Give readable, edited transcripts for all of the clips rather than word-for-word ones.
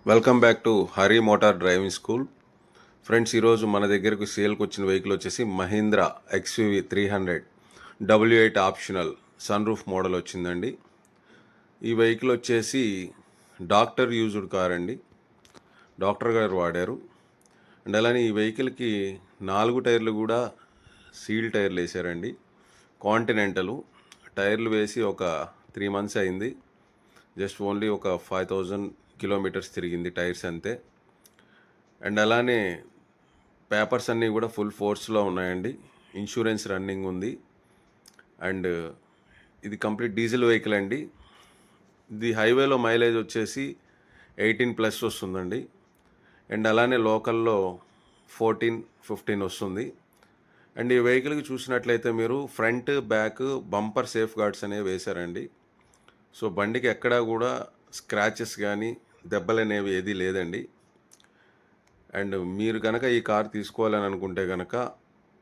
Welcome back to Hari motor driving school. Friends, ఈరోజు మన దగ్గరకు సేల్కి వచ్చిన వెహికల్ వచ్చేసి Mahindra XUV 300 W8 optional sunroof model వచ్చిందండి. ఈ వెహికల్ వచ్చేసి డాక్టర్ యూజ్డ్ కార్ అండి, డాక్టర్ గారు వాడారు. అండ్ అలానే ఈ వెహికల్కి 4 టైర్లు కూడా సీల్ టైర్లు వేసారండి. కాంటినెంటల్ టైర్లు వేసి ఒక 3 మంత్స్ అయింది. జస్ట్ ఓన్లీ ఒక 5000 కిలోమీటర్స్ తిరిగింది టైర్స్ అంతే. అండ్ అలానే పేపర్స్ అన్నీ కూడా ఫుల్ ఫోర్స్లో ఉన్నాయండి. ఇన్సూరెన్స్ రన్నింగ్ ఉంది. అండ్ ఇది కంప్లీట్ డీజిల్ వెహికల్ అండి. ఇది హైవేలో మైలేజ్ వచ్చేసి 18+ వస్తుందండి. అండ్ అలానే లోకల్లో 14-15 వస్తుంది. అండ్ ఈ వెహికల్కి చూసినట్లయితే మీరు front back bumper safe guards అనేవి వేశారండి. సో బండికి ఎక్కడా కూడా స్క్రాచెస్ కానీ దెబ్బలు అనేవి ఏదీ లేదండి. అండ్ మీరు కనుక ఈ కార్ తీసుకోవాలని అనుకుంటే కనుక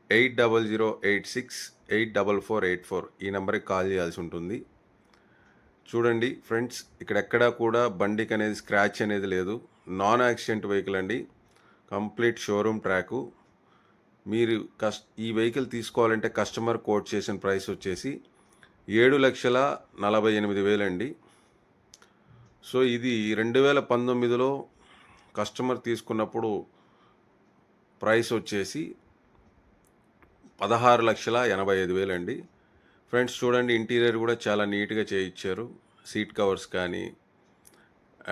8008684484 ఈ నెంబర్కి కాల్ చేయాల్సి ఉంటుంది. చూడండి ఫ్రెండ్స్, ఇక్కడెక్కడా కూడా బండికి అనేది స్క్రాచ్ అనేది లేదు. నాన్ యాక్సిడెంట్ వెహికల్ అండి, కంప్లీట్ షోరూమ్ ట్రాకు. మీరు ఈ వెహికల్ తీసుకోవాలంటే కస్టమర్ కోట్ చేసిన ప్రైస్ వచ్చేసి 7,48,000 అండి. సో ఇది 2019లో కస్టమర్ తీసుకున్నప్పుడు ప్రైస్ వచ్చేసి 16,85,000 అండి. ఫ్రెండ్స్ చూడండి, ఇంటీరియర్ కూడా చాలా నీట్గా చేయించారు. సీట్ కవర్స్ కానీ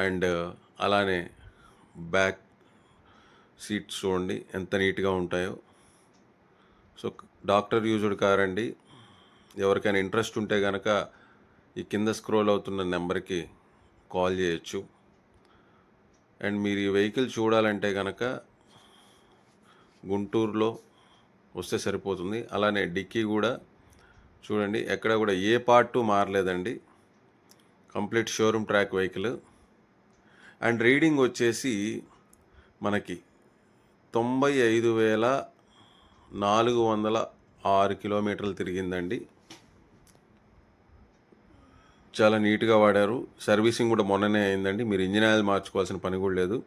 అండ్ అలానే బ్యాక్ సీట్స్ చూడండి ఎంత నీట్గా ఉంటాయో. సో డాక్టర్ యూజ్డ్ కార్ అండి. ఎవరికైనా ఇంట్రెస్ట్ ఉంటే కనుక ఈ కింద స్క్రోల్ అవుతున్న నెంబర్కి కాల్ చేయొచ్చు. అండ్ మీరు ఈ వెహికల్ చూడాలంటే కనుక గుంటూరులో వస్తే సరిపోతుంది. అలానే డిక్కీ కూడా చూడండి, ఎక్కడ కూడా ఏ పార్టు మారలేదండి, complete showroom track vehicle. And reading వచ్చేసి మనకి 95,406 కిలోమీటర్లు తిరిగిందండి. చాలా నీట్గా వాడారు. సర్వీసింగ్ కూడా మొన్ననే అయిందండి. మీరు ఇంజిన్ ఆయిల్ మార్చుకోవాల్సిన పని కూడా లేదు.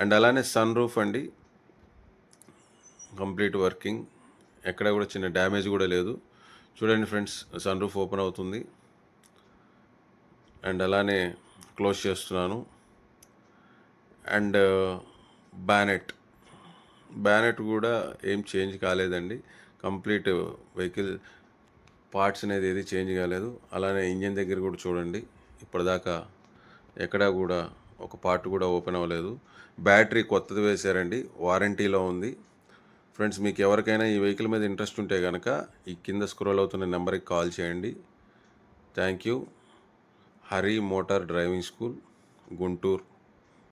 అండ్ అలానే సన్ రూఫ్ అండి, కంప్లీట్ వర్కింగ్, ఎక్కడ కూడా చిన్న డ్యామేజ్ కూడా లేదు. చూడండి ఫ్రెండ్స్, సన్ రూఫ్ ఓపెన్ అవుతుంది. అండ్ అలానే క్లోజ్ చేస్తున్నాను. అండ్ బ్యానెట్ కూడా ఏం చేంజ్ కాలేదండి. కంప్లీట్ వెహికల్ పార్ట్స్ అనేది ఏది చేంజ్ కాలేదు. అలానే ఇంజిన్ దగ్గర కూడా చూడండి, ఇప్పటిదాకా ఎక్కడా కూడా ఒక పార్ట్ కూడా ఓపెన్ అవ్వలేదు. బ్యాటరీ కొత్తది వేశారండి, వారంటీలో ఉంది. ఫ్రెండ్స్, మీకు ఎవరికైనా ఈ వెహికల్ మీద ఇంట్రెస్ట్ ఉంటే కనుక ఈ కింద స్క్రోల్ అవుతున్న నెంబర్కి కాల్ చేయండి. Thank you. Hari motor driving school, Guntur.